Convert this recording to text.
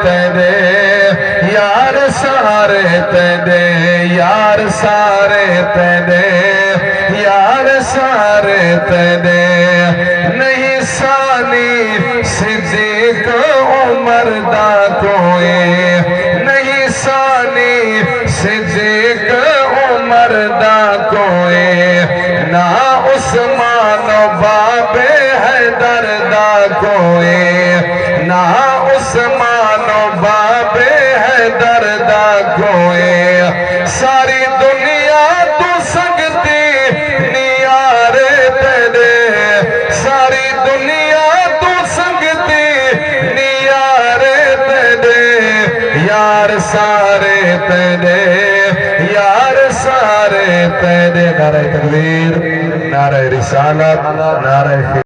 तेरे यार सारे तेरे यार सारे तेरे यार सारे तेरे नहीं सानी सिद्दीक उमर दा कोई नहीं सानी सिद्दीक उमर दा कोई ना उस्मान बाबे हैदर दा कोई ना उस्मान बाबे हैदर दा कोई सारी दुनिया तू संगती नियारे तेरे सारी दुनिया तू संगती नियारे तेरे यार सारे तेरे यार सारे तेरे नारे तकबीर नारे रिसालत नारे